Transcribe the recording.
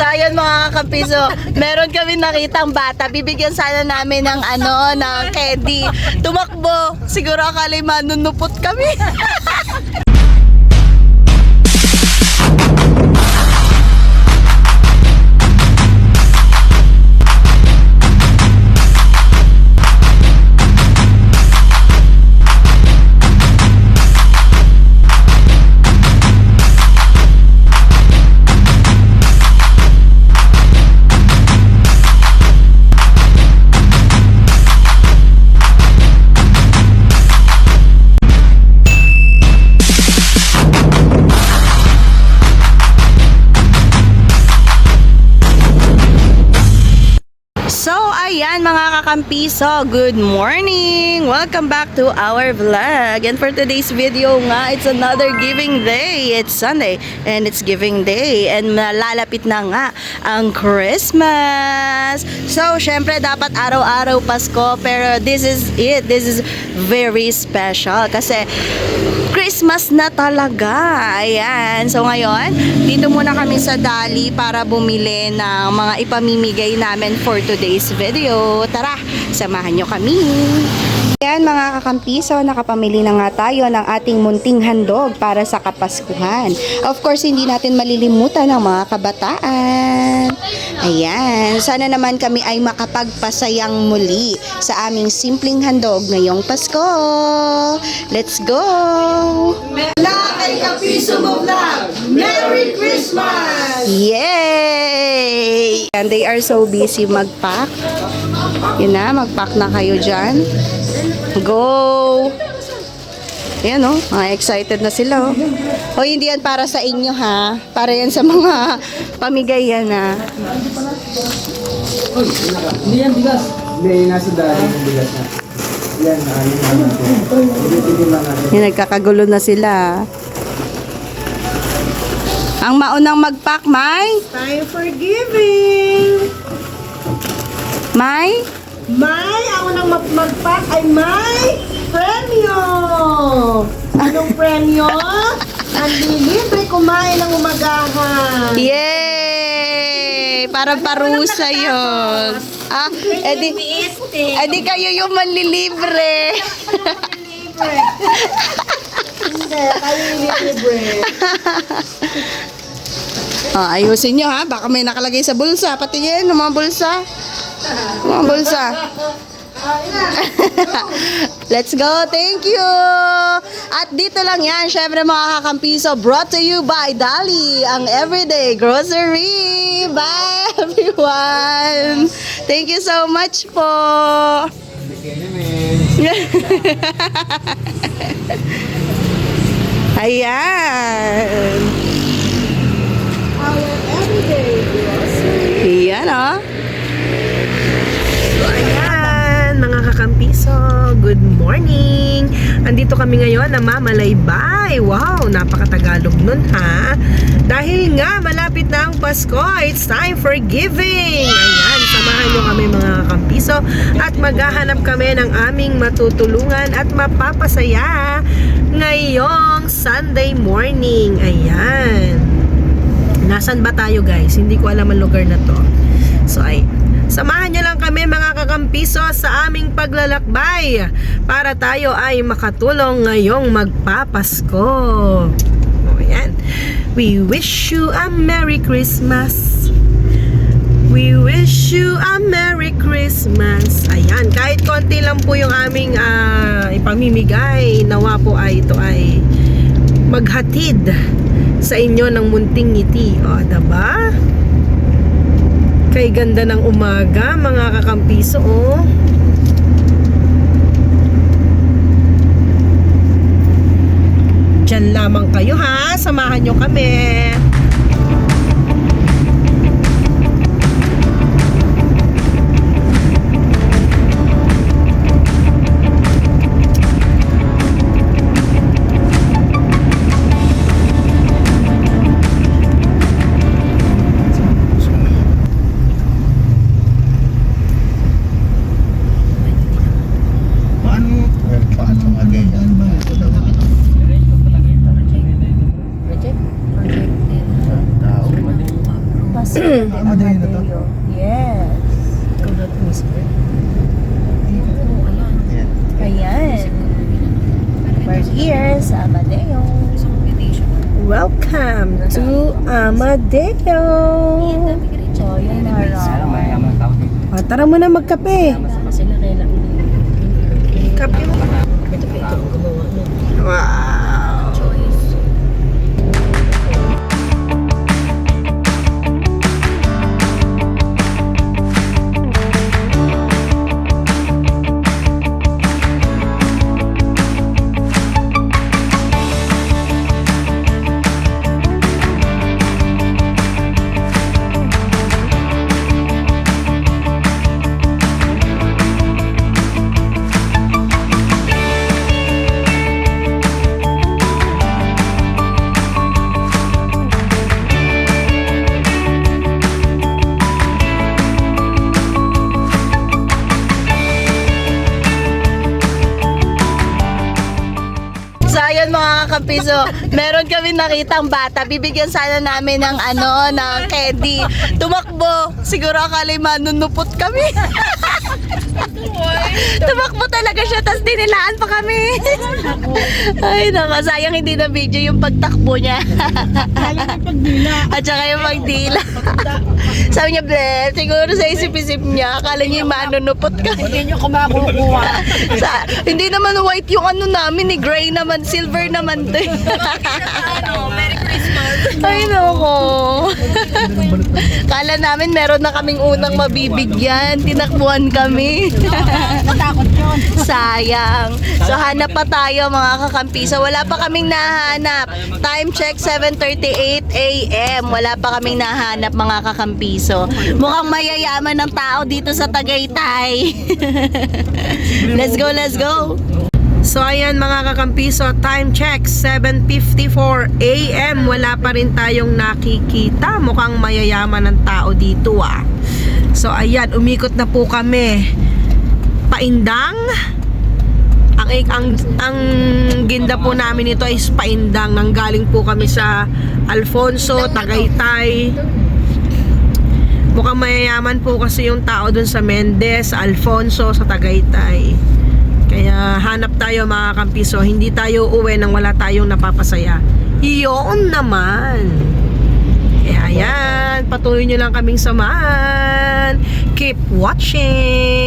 So ayun mga kakampiso, meron kami nakitang bata, bibigyan sana namin ng ng candy. Tumakbo, siguro akala manunupot kami. Ayan mga kakampiso, good morning! Welcome back to our vlog. And for today's video nga, it's another giving day. It's Sunday and it's giving day. And malalapit na nga ang Christmas. So, syempre dapat araw-araw Pasko. Pero this is it. This is very special. Kasi Christmas na talaga. Ayan. So ngayon, dito muna kami sa Dali para bumili ng mga ipamimigay namin for today's video. Tara, samahan nyo kami. Ayan mga kakampiso, nakapamili na nga tayo ng ating munting handog para sa Kapaskuhan. Of course, hindi natin malilimutan ang mga kabataan. Ayan, sana naman kami ay makapagpasayang muli sa aming simpleng handog ngayong Pasko. Let's go! Kay Kapiso mo vlog! Merry Christmas! Yay! And they are so busy mag-pack. Yun na, mag-pack na kayo dyan. Go! Ayan o, excited na sila o. O hindi yan para sa inyo ha. Para yan sa mga pamigay yan ha. Hindi yan bigas. Hindi, nasa dahil ng bigas na. Yan, nakalim na natin. Yan, nagkakagulo na sila. Ang maunang mag-pack, May? Time for giving! May? May, ang unang mag-pack ay may premyo! Anong premyo? Ang libre kumain ng umagahan! Yay! Parang parusa yun. Ah, edi kayo yung manlilibre. Hindi, kayo libre. Ayusin nyo ha. Baka may nakalagay sa bulsa. Pati yan, yung mga bulsa. Mga bulsa. Let's go. Thank you. At dito lang yan. Syempre mga kakampiso, brought to you by Dali, ang everyday grocery. Bye everyone. Thank you so much po. Ayan. Our everyday grocery. Ayan o. So, ayan, mga kakampiso, good morning! Andito kami ngayon na Mamalaybay. Wow, napakatagalog nun ha. Dahil nga, malapit na ang Pasko, it's time for giving! Ayan, samahan nyo kami mga kakampiso at maghahanap kami ng aming matutulungan at mapapasaya ngayong Sunday morning. Ayan. Nasaan ba tayo guys? Hindi ko alam ang lugar na to. So ay samahan nyo lang kami mga kakampiso sa aming paglalakbay para tayo ay makatulong ngayong magpapasko. O yan. We wish you a Merry Christmas. We wish you a Merry Christmas. Ayan, kahit konti lang po yung aming ipamimigay. Nawa po ay ito ay maghatid sa inyo ng munting ngiti. O, diba? Kay ganda ng umaga, mga kakampiso, oh. Diyan lamang kayo, ha? Samahan nyo kami. Paano nga ganyan? Rejected. Amadeo na to? Yes. Ayan. We're here sa Amadeo. Welcome to Amadeo. So, yun na Tara muna magkape. Sila kailang Kape mo. Wow. So ayun mga kakampiso, meron kami nakitang bata, bibigyan sana namin ng ng candy. Tumakbo, siguro akala manunupot kami. Tumakbo talaga siya, tapos dinilaan pa kami. Ay naka, sayang hindi na video yung pagtakbo niya. At saka yung pagdila. Sabi niya, Bel, siguro sa isip-isip niya, akala niya yung manunupot kami. Hindi nyo kumakukuha. Hindi naman white yung namin, gray naman, silver naman to. Merry Christmas. Ay nako. Kala namin meron na kaming unang mabibigyan. Tinakbuhan kami. Natakot yun. Sayang. So hanap pa tayo mga kakampiso. Wala pa kaming nahanap. Time check 7:38 AM. Wala pa kaming nahanap mga kakampiso. Mukhang mayayaman ng tao dito sa Tagaytay. Let's go, let's go. So ayan mga kakampiso, time check 7:54 AM. Wala pa rin tayong nakikita. Mukhang mayayaman ng tao dito ah. So ayan, umikot na po kami. Paindang. Ang ginda po namin ito is Paindang. Nanggaling po kami sa Alfonso, Tagaytay. Mukhang mayayaman po kasi yung tao dun sa Mendez, sa Alfonso, sa Tagaytay. Kaya hanap tayo mga kampiso. Hindi tayo uwi nang wala tayong napapasaya. Iyon naman. Kaya ayan, patuloy nyo lang kaming samahan. Keep watching.